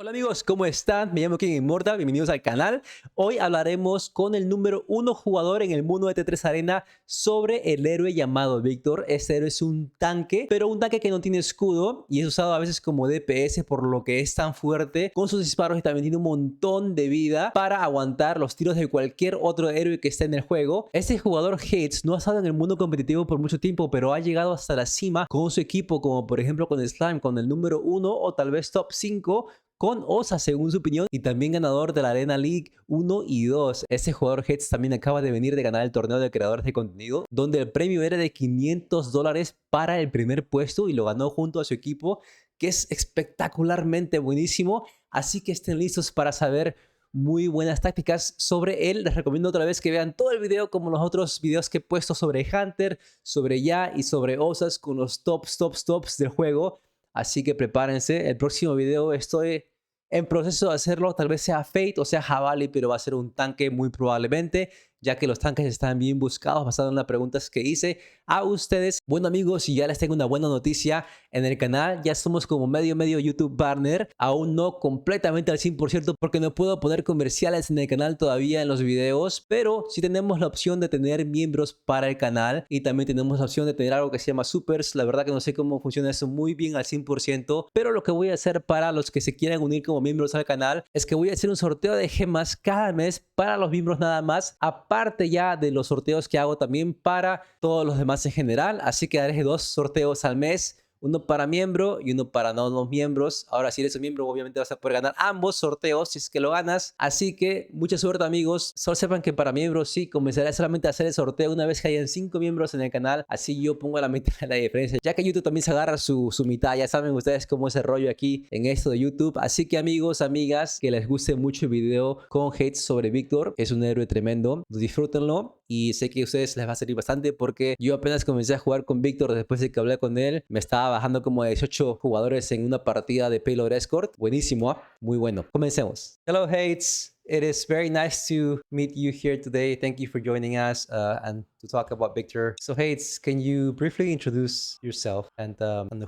Hola amigos, ¿cómo están? Me llamo Quien Inmortal, bienvenidos al canal. Hoy hablaremos con el número uno jugador en el mundo de T3 Arena sobre el héroe llamado Victor. Este héroe es un tanque, pero un tanque que no tiene escudo y es usado a veces como DPS, por lo que es tan fuerte con sus disparos y también tiene un montón de vida para aguantar los tiros de cualquier otro héroe que esté en el juego. Este jugador Hades no ha estado en el mundo competitivo por mucho tiempo, pero ha llegado hasta la cima con su equipo, como por ejemplo con Slime, con el número uno o tal vez top 5 con Osa según su opinión, y también ganador de la Arena League 1 y 2. Este jugador Heads también acaba de venir de ganar el torneo de creadores de contenido, donde el premio era de $500 para el primer puesto y lo ganó junto a su equipo, que es espectacularmente buenísimo. Así que estén listos para saber muy buenas tácticas sobre él. Les recomiendo otra vez que vean todo el video como los otros videos que he puesto sobre Hunter, sobre Ya y sobre Osas con los tops del juego. Así que prepárense. El próximo video estoy en proceso de hacerlo. Tal vez sea Fate o sea Javali, pero va a ser un tanque muy probablemente, ya que los tanques están bien buscados basado en las preguntas que hice a ustedes. Bueno amigos, y ya les tengo una buena noticia en el canal. Ya somos como medio YouTube partner. Aún no completamente al 100% porque no puedo poner comerciales en el canal todavía en los videos, pero sí tenemos la opción de tener miembros para el canal y también tenemos la opción de tener algo que se llama supers. La verdad que no sé cómo funciona eso muy bien al 100%, pero lo que voy a hacer para los que se quieran unir como miembros al canal es que voy a hacer un sorteo de gemas cada mes para los miembros nada más, aparte ya de los sorteos que hago también para todos los demás en general. Así que haré 2 sorteos al mes, uno para miembro y uno para no miembros. Ahora, si eres un miembro, obviamente vas a poder ganar ambos sorteos si es que lo ganas. Así que mucha suerte amigos. Solo sepan que para miembros sí, comenzaré solamente a hacer el sorteo una vez que hayan 5 miembros en el canal. Así yo pongo la mitad de la diferencia, ya que YouTube también se agarra su mitad. Ya saben ustedes cómo es el rollo aquí en esto de YouTube. Así que amigos, amigas, que les guste mucho el video con hate sobre Victor. Es un héroe tremendo. Disfrútenlo. Y sé que a ustedes les va a servir bastante porque yo apenas comencé a jugar con Victor después de que hablé con él. Me estaba bajando como a 18 jugadores en una partida de Payload Escort. Buenísimo, ¿ah? Muy bueno. Comencemos. Hello, Hates. It is very nice to meet you here today. Thank you for joining us and to talk about Victor. So, Hates, can you briefly introduce yourself and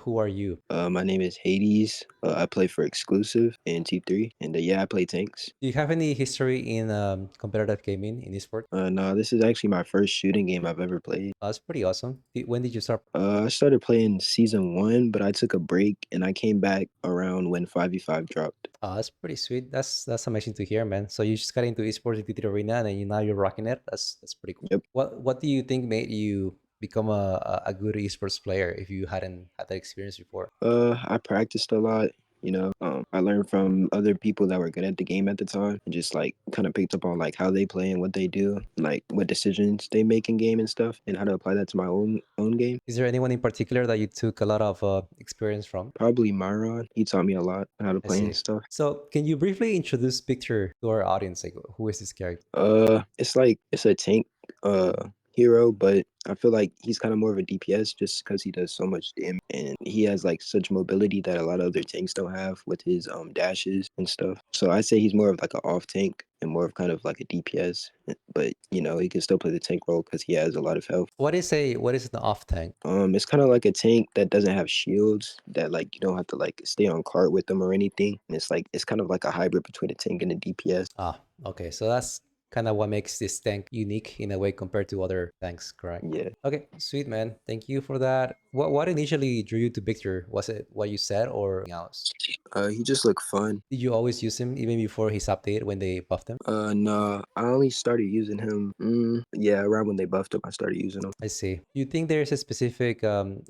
who are you? My name is Hades. I play for Exclusive in T3, and yeah, I play tanks. Do you have any history in competitive gaming in esports? No, this is actually my first shooting game I've ever played. That's pretty awesome. When did you start? I started playing season one, but I took a break and I came back around when 5v5 dropped. Oh, that's pretty sweet. That's amazing to hear, man. So you just got into esports in TT Arena, and then now you're rocking it. That's pretty cool. Yep. What do you think made you become a good esports player if you hadn't had that experience before? I practiced a lot. I learned from other people that were good at the game at the time, and just like kind of picked up on like how they play and what they do, like what decisions they make in game and stuff, and how to apply that to my own game. Is there anyone in particular that you took a lot of experience from? Probably Myron. He taught me a lot how to I play and see. stuff. So can you briefly introduce Victor to our audience? Like, who is this character? It's like it's a tank hero, but I feel like he's kind of more of a DPS just because he does so much damage and he has like such mobility that a lot of other tanks don't have with his dashes and stuff. So I say he's more of like an off tank and more of kind of like a DPS, but he can still play the tank role because he has a lot of health. What is an off tank? It's kind of like a tank that doesn't have shields that like you don't have to like stay on cart with them or anything. And it's kind of like a hybrid between a tank and a DPS. Ah, okay. So that's kind of what makes this tank unique in a way compared to other tanks, correct? Yeah. Okay, sweet man. Thank you for that. What initially drew you to Victor? Was it what you said or something else? He just looked fun. Did you always use him even before his update when they buffed him? No, I only started using him. Yeah, around when they buffed him, I started using him. I see. You think there's a specific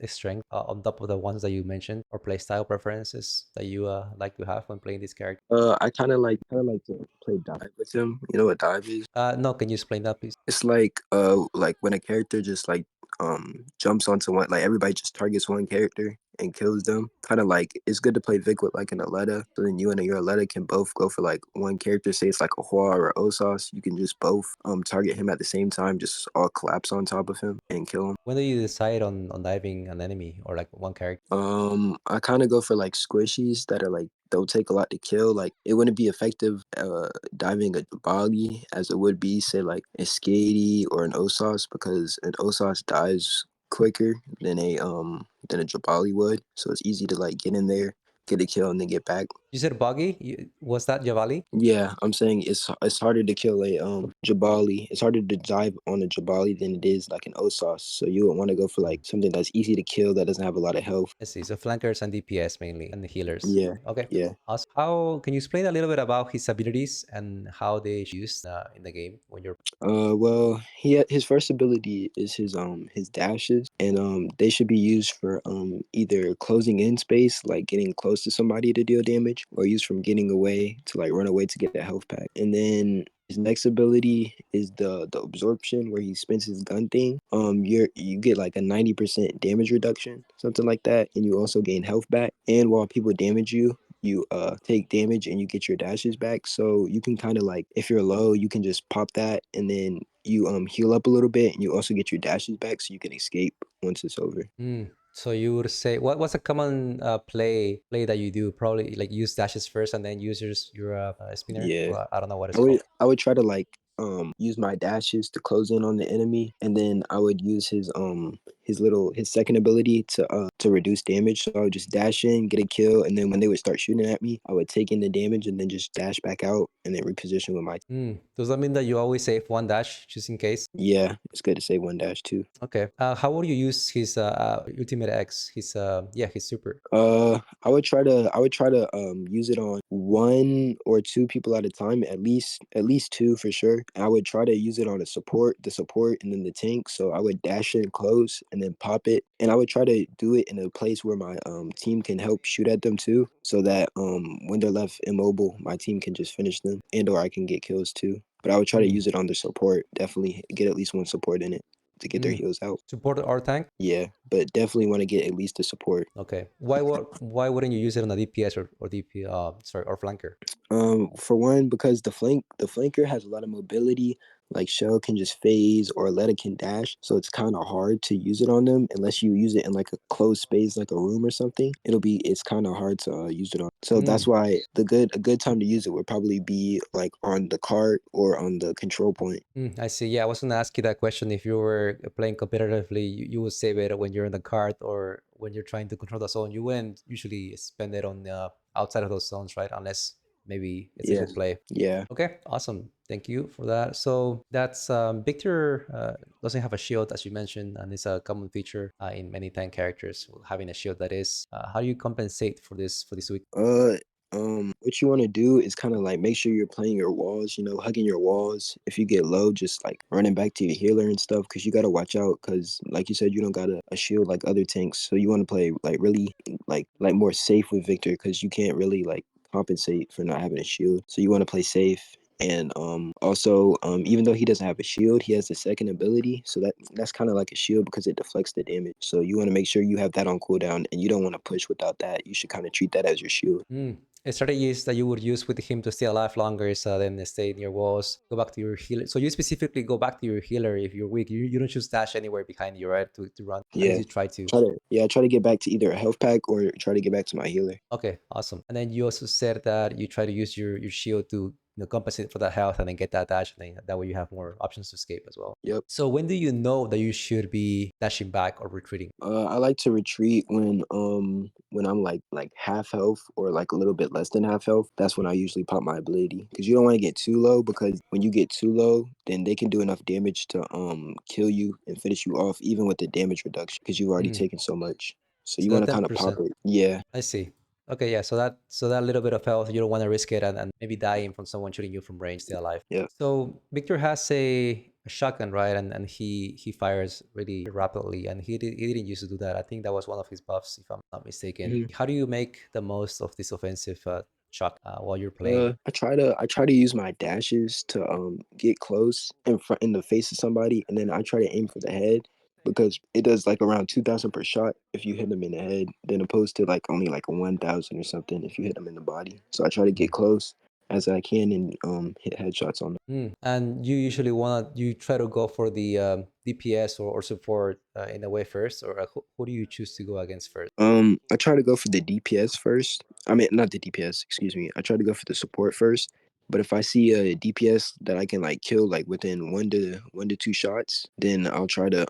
strength on top of the ones that you mentioned or playstyle preferences that you like to have when playing this character? I kind of like to play dive with him. You know what dive is? No, can you explain that, please? It's like when a character just like jumps onto one, like everybody just targets one character and kills them. Kind of like it's good to play Vic with like an Aletta, so then you and your Aletta can both go for like one character. Say it's like a Hua or a Osas, you can just both target him at the same time, just all collapse on top of him and kill him. When do you decide on diving an enemy or like one character? I kind of go for like squishies that are like they'll take a lot to kill. Like it wouldn't be effective diving a boggy as it would be say like a Skady or an Osas because an Osas dies quicker than a Jabali would. So it's easy to like get in there, get a kill, and then get back. You said buggy? Was that Javali? Yeah, I'm saying it's harder to kill a Jabali. It's harder to dive on a Jabali than it is like an Osas. So you would want to go for like something that's easy to kill that doesn't have a lot of health. I see. So flankers and DPS mainly, and the healers. Yeah, Okay. yeah. Awesome. How can you explain a little bit about his abilities and how they used in the game when you're? Well, his first ability is his dashes, and they should be used for either closing in space, like getting close to somebody to deal damage, or used from getting away to like run away to get a health pack. And then his next ability is the absorption, where he spins his gun thing. You get like a 90% damage reduction, something like that, and you also gain health back. And while people damage you, you take damage and you get your dashes back. So you can kind of like, if you're low, you can just pop that and then you heal up a little bit, and you also get your dashes back so you can escape once it's over. So you would say what's a common play that you do? Probably like use dashes first and then use your spinner. Yeah. Well, I don't know what I it's would called. I would try to like use my dashes to close in on the enemy, and then I would use his second ability to reduce damage. So I would just dash in, get a kill, and then when they would start shooting at me, I would take in the damage and then just dash back out and then reposition with my. Does that mean that you always save one dash just in case? Yeah, it's good to say one dash too. Okay. How would you use his ultimate X? His his super. I would try to use it on one or two people at a time, at least two for sure. I would try to use it on the support, and then the tank. So I would dash in close and then pop it, and I would try to do it in a place where my team can help shoot at them too, so that when they're left immobile, my team can just finish them, and or I can get kills too. But I would try to Mm. use it on the support. Definitely get at least one support in it to get their Mm. heals out. Support our tank. Yeah, but definitely want to get at least the support. Okay. Why wouldn't you use it on a DPS or DP sorry or flanker? For one, because the flanker has a lot of mobility. Like Shell can just phase or Letta can dash, so it's kind of hard to use it on them unless you use it in like a closed space, like a room or something. It's kind of hard to use it on. So that's Mm. why a good time to use it would probably be like on the cart or on the control point. I see. Yeah, I was gonna ask you that question. If you were playing competitively, you would save it when you're in the cart or when you're trying to control the zone. You wouldn't usually spend it on outside of those zones, right? Unless maybe it's a Yeah, good play. yeah. Okay, awesome. Thank you for that. So that's Victor doesn't have a shield, as you mentioned, and it's a common feature in many tank characters having a shield. That is, how do you compensate for this weak? Uh, what you want to do is kind of like make sure you're playing your walls, hugging your walls. If you get low, just like running back to your healer and stuff, because you got to watch out. Because, like you said, you don't got a shield like other tanks, so you want to play like really like more safe with Victor, because you can't really like compensate for not having a shield. So you want to play safe. And also, even though he doesn't have a shield, he has the second ability, so that's kind of like a shield because it deflects the damage. So you want to make sure you have that on cooldown, and you don't want to push without that. You should kind of treat that as your shield. Strategies that you would use with him to stay alive longer is then stay near walls, go back to your healer. So you specifically go back to your healer if you're weak. You don't just dash anywhere behind you, right? To run. At least Yeah. you try to. Try to get back to either a health pack or try to get back to my healer. Okay, awesome. And then you also said that you try to use your shield to compensate for that health and then get that dash, and then that way you have more options to escape as well. Yep. So when do you know that you should be dashing back or retreating? I like to retreat when I'm like half health or like a little bit less than half health. That's when I usually pop my ability, because you don't want to get too low, because when you get too low, then they can do enough damage to kill you and finish you off even with the damage reduction, because you've already Mm. taken so much. So you So want that to kind of pop 10%. it. Yeah. I see. Okay, yeah. So that little bit of health, you don't want to risk it and maybe dying from someone shooting you from range, stay alive. Yeah. So Victor has a shotgun, right? And he fires really rapidly, and he didn't used to do that. I think that was one of his buffs, if I'm not mistaken. Mhm. How do you make the most of this offensive shot while you're playing? I try to use my dashes to get close in the face of somebody, and then I try to aim for the head, because it does like around 2,000 per shot if you hit them in the head, then opposed to like only like 1,000 or something if you hit them in the body. So I try to get close as I can and hit headshots on them. And you usually you try to go for the DPS or support in a way first, or who do you choose to go against first? I try to go for the DPS first. I mean, not the DPS, excuse me. I try to go for the support first. But if I see a DPS that I can like kill like within 1 to 2 shots, then I'll try to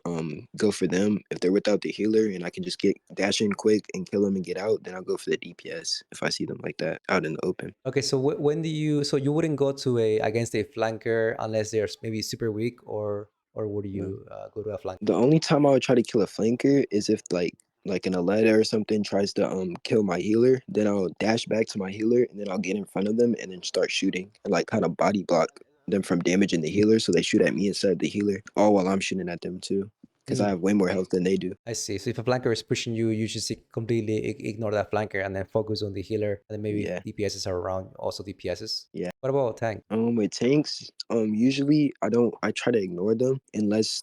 go for them. If they're without the healer and I can just get dash in quick and kill them and get out, then I'll go for the DPS if I see them like that out in the open. Okay, so when do you, so you wouldn't go to a against a flanker unless they're maybe super weak, or would No. you go to a flank? The only time I would try to kill a flanker is if like an Aletta or something tries to kill my healer, then I'll dash back to my healer and then I'll get in front of them and then start shooting and like kind of body block them from damaging the healer so they shoot at me instead of the healer, all while I'm shooting at them too. Because I Mm, have way more health than they do. I see. So if a flanker is pushing you, you just completely ignore that flanker and then focus on the healer, and then maybe if Yeah. DPSs are around, also DPSs. Yeah. What about tank? With tanks, usually I try to ignore them unless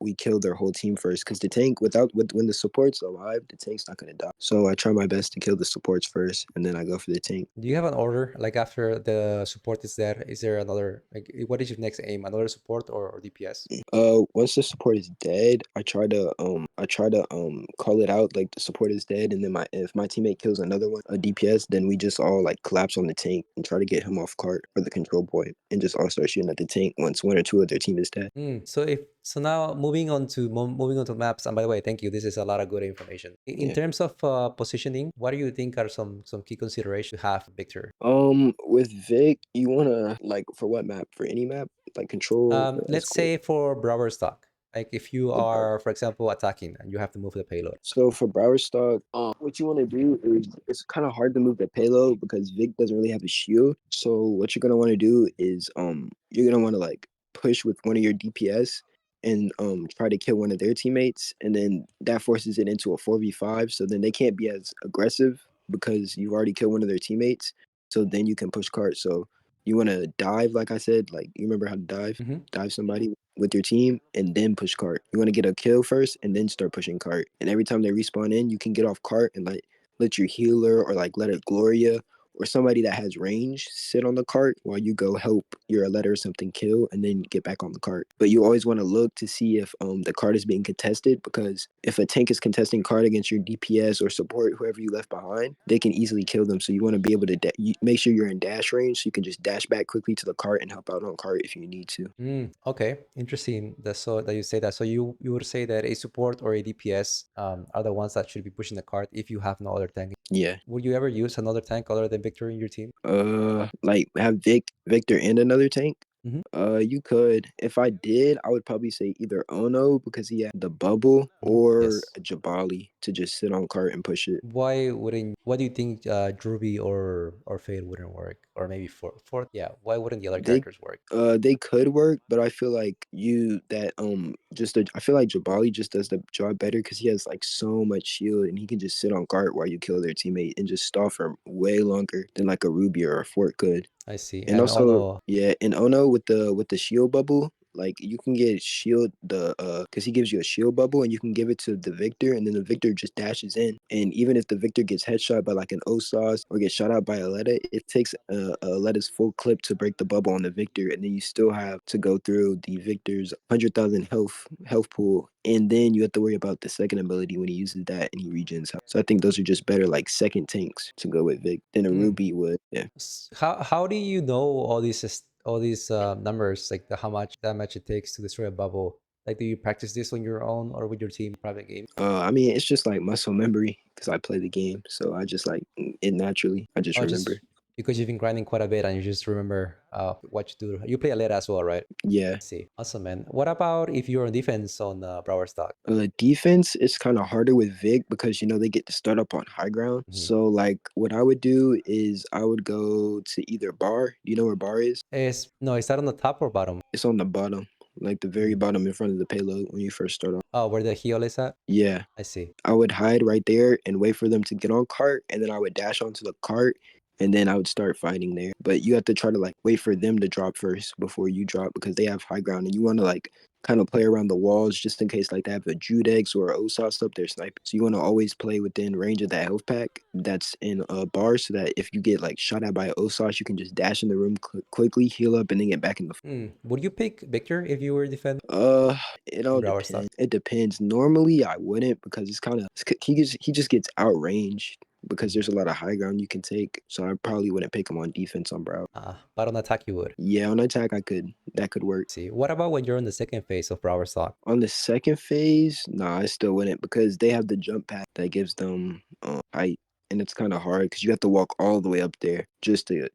we kill their whole team first. Because the tank when the support's alive, the tank's not gonna die. So I try my best to kill the supports first, and then I go for the tank. Do you have an order like after the support is there? Is there another like what is your next aim? Another support or DPS? Once the support is dead, I try to call it out like the support is dead, and then my if my teammate kills another one, a DPS, then we just all like collapse on the tank and try to get him off cart or the control point, and just all start shooting at the tank once one or two of their team is dead. So if so now moving on to maps, and by the way, thank you. This is a lot of good information. In Yeah. terms of positioning, what do you think are some key considerations to have, Victor? With Vic, you wanna like for what map? For any map, like control, Let's escort, say for Braver stock, like if you or Bravo. are, for example, attacking and you have to move the payload. So for Broward Stock, what you want to do is it's kind of hard to move the payload because Vic doesn't really have a shield. So what you're gonna want to do is you're gonna want to like push with one of your DPS and try to kill one of their teammates, and then that forces it into a 4v5. So then they can't be as aggressive because you've already killed one of their teammates. So then you can push cart. So you want to dive, like I said, like you remember how to dive, Hmm. dive somebody with your team and then push cart. You want to get a kill first and then start pushing cart. And every time they respawn in, you can get off cart and like let your healer or like let a Gloria or somebody that has range sit on the cart while you go help your letter or something kill and then get back on the cart. But you always want to look to see if the cart is being contested, because if a tank is contesting cart against your DPS or support, whoever you left behind, they can easily kill them. So you want to be able to make sure you're in dash range so you can just dash back quickly to the cart and help out on cart if you need to. Okay, interesting. That's so that you say that. So you would say that a support or a DPS are the ones that should be pushing the cart if you have no other tank. Yeah. Would you ever use another tank other than Victor in your team? Like have Victor and another tank. Hmm. You could. If I did, I would probably say either Ono because he had the bubble, Hmm. or Yes. Jabali to just sit on cart and push it. Why do you think Druby or Fade wouldn't work? Or maybe fourth, yeah. Why wouldn't the other They characters work? they could work, but I feel like I feel like Jabali just does the job better because he has like so much shield and he can just sit on cart while you kill their teammate and just stall for way longer than like a Ruby or a Fort could. I see. And And also, Ono, yeah, and Ono with the shield bubble, like you can get shield because he gives you a shield bubble and you can give it to the Victor and then the Victor just dashes in. And even if the Victor gets headshot by like an Osas or gets shot out by a Letta, it takes a Letta's full clip to break the bubble on the Victor, and then you still have to go through the Victor's 100,000 health pool, and then you have to worry about the second ability when he uses that and he regens health. So I think those are just better like second tanks to go with Vic than a mm, Ruby would. Yeah. how do you know all these numbers, like how much damage it takes to destroy a bubble? Like, do you practice this on your own or with your team private game? I mean, it's just like muscle memory because I play the game, so I just like it naturally. I just Oh, remember. just because you've been grinding quite a bit and you just remember what you do. You play a lot as well, right? Yeah. See, awesome, man. What about if you're on defense on Brower stock? Defense is kind of harder with Vic because they get to start up on high ground. Mhm. So like, what I would do is I would go to either bar. Do you know where bar is? Is that on the top or bottom? It's on the bottom, like the very Mm. bottom in front of the payload when you first start off. Oh, where the heal is at? Yeah. I see. I would hide right there and wait for them to get on cart, and then I would dash onto the cart, and then I would start fighting there. But you have to try to like wait for them to drop first before you drop because they have high ground, and you want to like kind of play around the walls just in case like they have a Judex or a Osas up there sniping. So you want to always play within range of that health pack that's in a bar, so that if you get like shot at by a Osas, you can just dash in the room quickly, heal up, and then get back in the. Would you pick Victor if you were defend Uh, it all Brower stock? depends. It depends. Normally, I wouldn't because it's kind of he just gets outranged because there's a lot of high ground you can take. So I probably wouldn't pick him on defense on Brow. But on attack you would. Yeah, on attack that could work. See, what about when you're in the second phase of Brower stock? On the second phase, nah, I still wouldn't because they have the jump pad that gives them height, and it's kind of hard because you have to walk all the way up there just to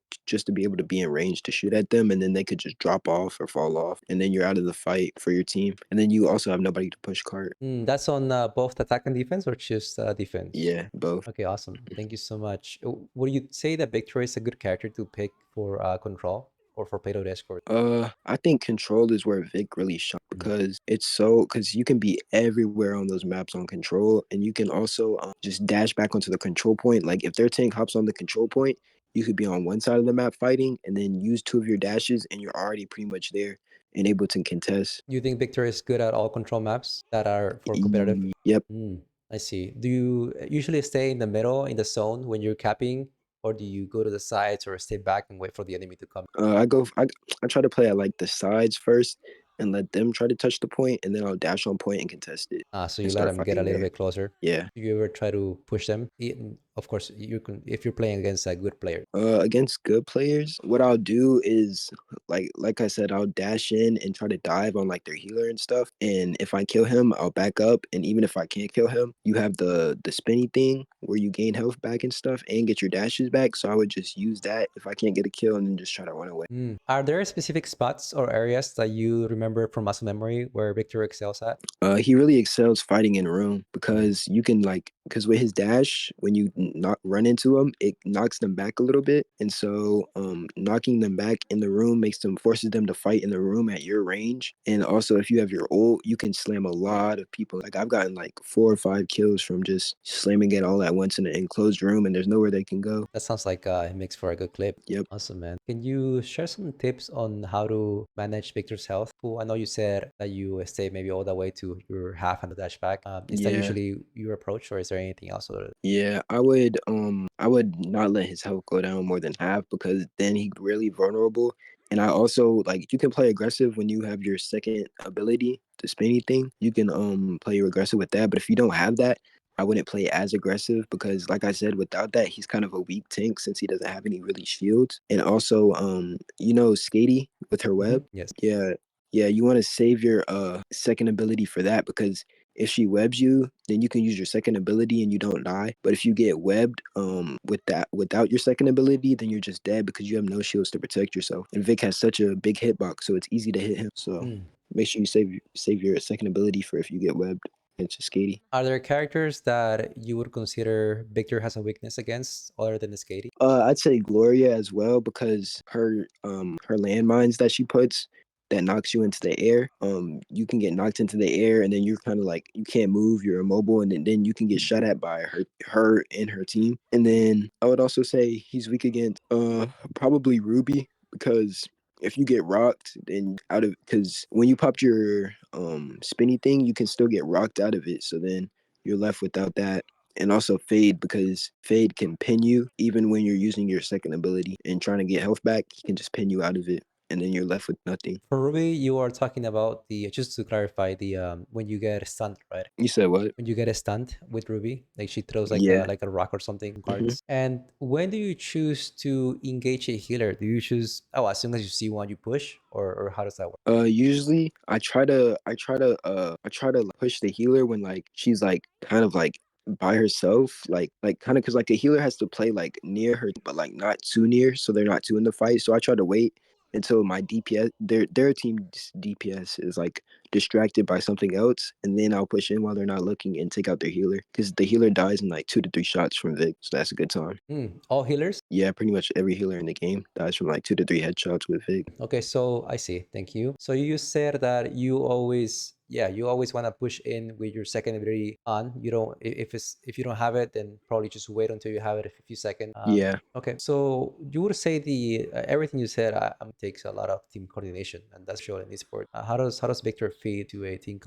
be able to be in range to shoot at them, and then they could just drop off or fall off, and then you're out of the fight for your team, and then you also have nobody to push cart. That's on both attack and defense, or just defense? Yeah, both. Okay, awesome. Thank you so much. Would you say that Victor is a good character to pick for control or for payload escort? I think control is where Vic really shone because because you can be everywhere on those maps on control, and you can also just dash back onto the control point. Like if their tank hops on the control point, you could be on one side of the map fighting, and then use two of your dashes, and you're already pretty much there and able to contest. You think Victor is good at all control maps that are for competitive? Yep. I see. Do you usually stay in the middle in the zone when you're capping, or do you go to the sides or stay back and wait for the enemy to come? I try to play at like the sides first and let them try to touch the point, and then I'll dash on point and contest it So and you let start them get a fighting little there. bit closer. Yeah. Do you ever try to push them? Of course, you can if you're playing against a good player. Against good players, what I'll do is like I said, I'll dash in and try to dive on like their healer and stuff. And if I kill him, I'll back up. And even if I can't kill him, you have the spinny thing where you gain health back and stuff and get your dashes back. So I would just use that if I can't get a kill and then just try to run away. Are there specific spots or areas that you remember from muscle memory where Victor excels at? He really excels fighting in room because you can because with his dash, when you not run into him, it knocks them back a little bit, and so knocking them back in the room forces them to fight in the room at your range. And also, if you have your ult, you can slam a lot of people. Like I've gotten like 4 or 5 kills from just slamming it all at once in an enclosed room, and there's nowhere they can go. That sounds like it makes for a good clip. Yep. Awesome, man. Can you share some tips on how to manage Victor's health? Cool. I know you said that you stay maybe all the way to your half and the dash back. Is that Yeah. usually your approach, or is there anything else? Yeah, I would not let his health go down more than half because then he's really vulnerable. And I also like you can play aggressive when you have your second ability, the spinny thing. You can play aggressive with that. But if you don't have that, I wouldn't play as aggressive because like I said, without that, he's kind of a weak tank since he doesn't have any really shields. And also Skady with her web. Yes. Yeah. Yeah, you want to save your second ability for that because if she webs you, then you can use your second ability and you don't die. But if you get webbed without your second ability, then you're just dead because you have no shields to protect yourself. And Vic has such a big hitbox, so it's easy to hit him. So make sure you save your second ability for if you get webbed. It's just Skady. Are there characters that you would consider Victor has a weakness against other than the Skady? I'd say Gloria as well because her landmines that she puts that knocks you into the air. You can get knocked into the air and then you're kind of like you can't move, you're immobile, and then you can get shot at by her and her team. And then I would also say he's weak against probably Ruby because if you get rocked, then out of because when you popped your spinny thing, you can still get rocked out of it. So then you're left without that. And also Fade because Fade can pin you even when you're using your second ability and trying to get health back. He can just pin you out of it, and then you're left with nothing. For Ruby, you are talking about the just to clarify the when you get stunned, right? You said what? When you get stunned with Ruby, like she throws Yeah. like a rock or something Mhm. cards. And when do you choose to engage a healer? Do you choose as soon as you see one you push, or how does that work? Usually I try to push the healer when like she's like kind of like by herself, like kind of because like a healer has to play like near her, but like not too near, so they're not too in the fight. So I try to wait until my DPS, their team's DPS is like distracted by something else, and then I'll push in while they're not looking and take out their healer because the healer dies in like 2 to 3 shots from Vic, so that's a good time. All healers? Yeah, pretty much every healer in the game dies from like 2 to 3 headshots with Vic. Okay, so I see. Thank you. So you said that you always want to push in with your second ability on. You don't if you don't have it, then probably just wait until you have it a few seconds. Yeah. Okay, so you would say the everything you said takes a lot of team coordination, and that's shown in this sport. How does Victor feed to a team?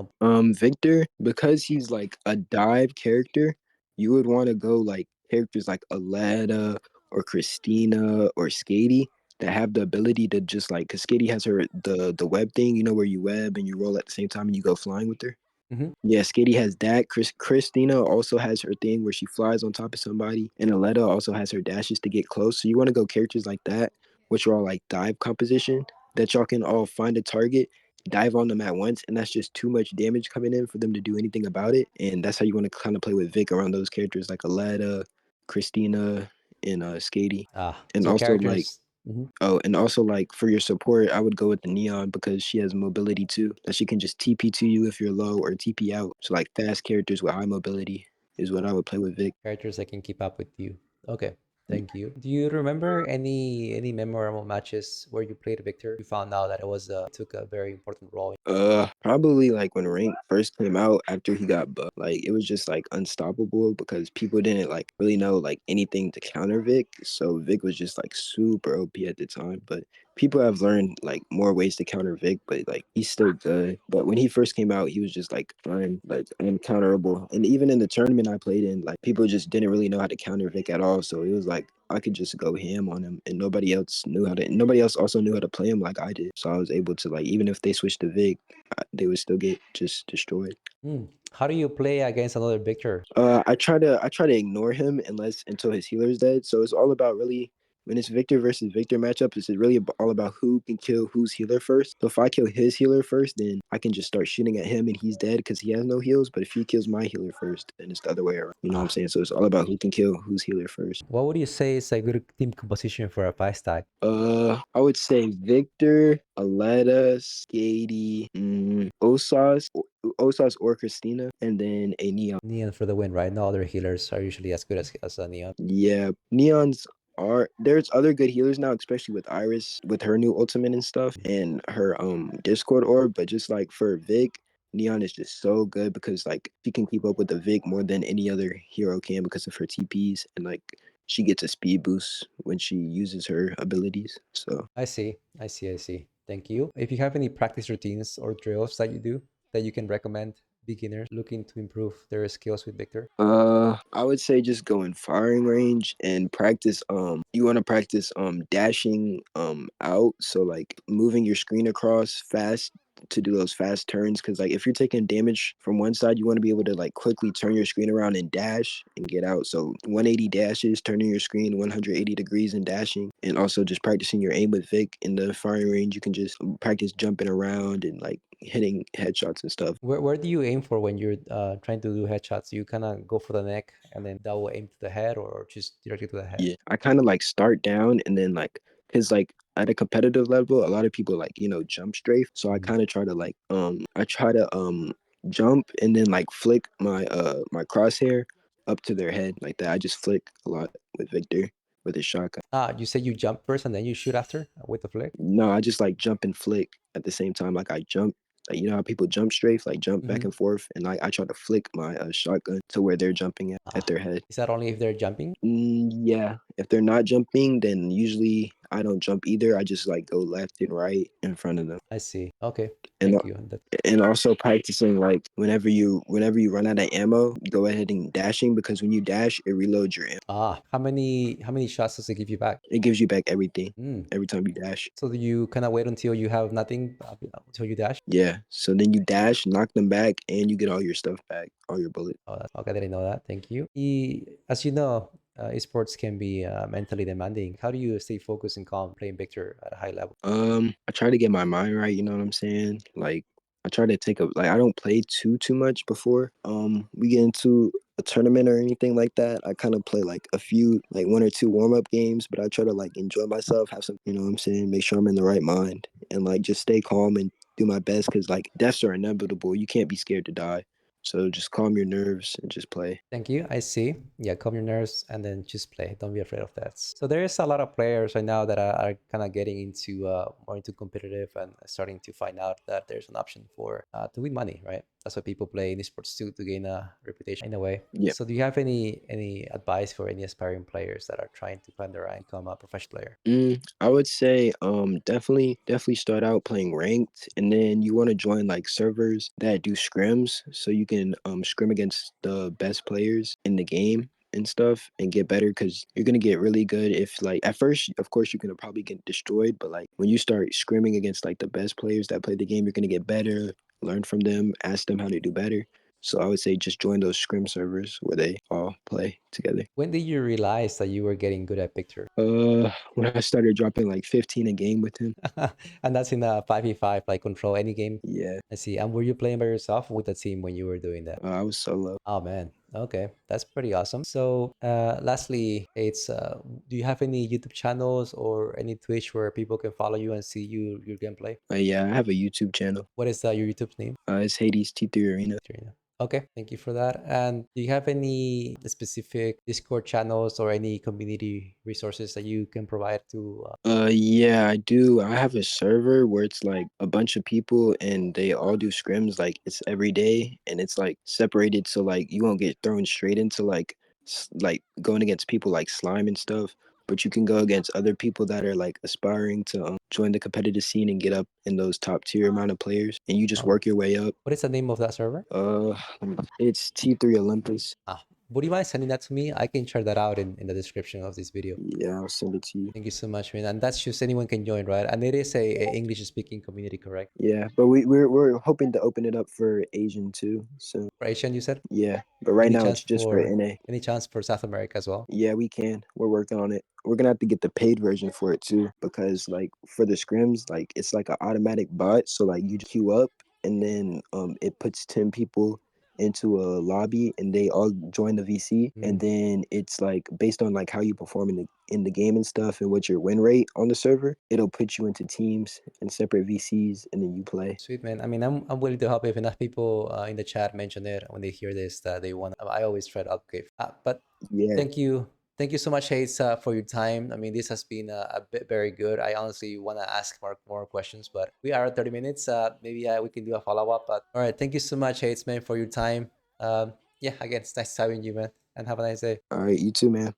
Victor, because he's like a dive character, you would want to go like characters like Aletta or Christina or Skady that have the ability to just like, cause Skady has her the web thing, where you web and you roll at the same time and you go flying with her. Hmm. Yeah, Skady has that. Christina also has her thing where she flies on top of somebody, and Aletta also has her dashes to get close. So you want to go characters like that, which are all like dive composition that y'all can all find a target, dive on them at once, and that's just too much damage coming in for them to do anything about it. And that's how you want to kind of play with Vic around those characters like Aletta, Christina, and Skady, and So also like characters. Mhm. oh, and also like for your support, I would go with the Neon because she has mobility too. That she can just TP to you if you're low or TP out. So like fast characters with high mobility is what I would play with Vic. Characters that can keep up with you. Okay, thank you. Do you remember any memorable matches where you played Victor? You found out that it was took a very important role. Probably like when Rank first came out after he got buffed, like it was just like unstoppable because people didn't like really know like anything to counter Vic. So Vic was just like super OP at the time. But people have learned like more ways to counter Vic, but like he's still good. But when he first came out, he was just like fine, like uncounterable. And even in the tournament I played in, like people just didn't really know how to counter Vic at all. So it was like I could just go ham on him, and nobody else knew how to. Nobody else also knew how to play him like I did. So I was able to like even if they switched to Vic, they would still get just destroyed. Hmm. How do you play against another Victor? I try to ignore him until his healer's dead. So it's all about really when it's Victor versus Victor matchup. It's really all about who can kill whose healer first. So if I kill his healer first, then I can just start shooting at him and he's dead because he has no heals. But if he kills my healer first, then it's the other way around. You know what I'm Ah, saying? So it's all about who can kill whose healer first. what would you say is a good team composition for a five stack? I would say Victor, Aletta, Skady, Osas or Christina, and then a Neon. Neon for the win, right? No other healers are usually as good as a Neon. Yeah, Neons are there's other good healers now, especially with Iris with her new ultimate and stuff and her Discord orb. But just like for Vic, Neon is just so good because like she can keep up with the Vic more than any other hero can because of her TPs and like she gets a speed boost when she uses her abilities. So I see. I see. I see. Thank you. If you have any practice routines or drills that you do that you can recommend beginners looking to improve their skills with Victor? I would say just go in firing range and practice. You want to practice dashing out, so like moving your screen across fast to do those fast turns. Because like if you're taking damage from one side, you want to be able to like quickly turn your screen around and dash and get out. So 180 dashes, turning your screen 180 degrees and dashing, and also just practicing your aim with Vic in the firing range. You can just practice jumping around and like hitting headshots and stuff. Where do you aim for when you're trying to do headshots? You kind of go for the neck and then double aim to the head, or just directly to the head? Yeah, I kind of like start down and then like, cause like at a competitive level, a lot of people like jump strafe. So I Mhm. kind of try to like I try to jump and then like flick my crosshair up to their head like that. I just flick a lot with Victor with his shotgun. You say you jump first and then you shoot after with the flick? No, I just like jump and flick at the same time. Like I jump. Like, you know how people jump strafe, like jump back Hmm. and forth, and like I try to flick my shotgun to where they're jumping at Ah, their head. is that only if they're jumping? Yeah, if they're not jumping, then usually I don't jump either. I just like go left and right in front of them. I see. Okay, And thank you. and also practicing like whenever you run out of ammo, go ahead and dashing because when you dash, it reloads your ammo. How many shots does it give you back? It gives you back everything Mm. every time you dash. So do you kind of wait until you have nothing until you dash? Yeah. So then you dash, knock them back, and you get all your stuff back, all your bullets. Oh, that's okay. I didn't know that. Thank you. As you know, esports can be mentally demanding. How do you stay focused and calm playing Victor at a high level? I try to get my mind right, you know what I'm saying? Like I try to take a like I don't play too much before we get into a tournament or anything like that. I kind of play like a few like one or two warm-up games, but I try to like enjoy myself, have some, you know what I'm saying, make sure I'm in the right mind and like just stay calm and do my best cuz like deaths are inevitable. You can't be scared to die. So just calm your nerves and just play. Thank you. I see. Yeah, calm your nerves and then just play. Don't be afraid of that. So there is a lot of players right now that are kind of getting into more into competitive and starting to find out that there's an option for to win money, right? That's why people play in esports too to gain a reputation in a way. Yeah. So do you have any advice for any aspiring players that are trying to climb the rank, become a professional player? I would say definitely start out playing ranked and then you want to join like servers that do scrims so you can scrim against the best players in the game and stuff and get better because you're gonna get really good if like at first, of course, you're gonna probably get destroyed, but like when you start scrimming against like the best players that play the game, you're gonna get better, learn from them, ask them how to do better. So I would say just join those scrim servers where they all play together. When did you realize that you were getting good at Victor? When I started dropping like 15 a game with him, And that's in a 5v5, like control any game. yeah, I see. And were you playing by yourself or with a team when you were doing that? I was solo. Oh man. Okay, that's pretty awesome. So, lastly, it's do you have any YouTube channels or any Twitch where people can follow you and see your gameplay? Yeah, I have a YouTube channel. What is your YouTube name? It's Hades T3 Arena. Trina. Okay, thank you for that. And do you have any specific Discord channels or any community resources that you can provide to? Yeah, I do. I have a server where it's like a bunch of people and they all do scrims like it's every day and it's like separated so like you won't get thrown straight into like like going against people like slime and stuff, but you can go against other people that are like aspiring to join the competitive scene and get up in those top tier amount of players and you just Oh, work your way up. what is the name of that server? It's T3 Olympus. Would you mind sending that to me? I can share that out in the description of this video. Yeah, I'll send it to you. Thank you so much, man. And that's just anyone can join, right? And it is a English speaking community, correct? Yeah, but we're hoping to open it up for Asian too. So For Asian, you said? yeah, but right Any now chance it's just for for NA. any chance for South America as well? Yeah, we can. We're working on it. We're gonna have to get the paid version for it too, because like for the scrims, like it's like an automatic bot. So like you just queue up and then it puts 10 people into a lobby and they all join the VC and Mm, then it's like based on like how you perform in the game and stuff and what's your win rate on the server, it'll put you into teams and separate VCs and then you play. sweet, man. I mean, I'm willing to help if enough people in the chat mention it when they hear this that they want. I always try to advocate. But Yeah. thank you. Thank you so much, Hayes, for your time. I mean, this has been a bit very good. I honestly want to ask more questions, but we are at 30 minutes. Maybe we can do a follow up. But all right, thank you so much, Hayes, man, for your time. Yeah, again, it's nice having you, man, and have a nice day. All right, you too, man.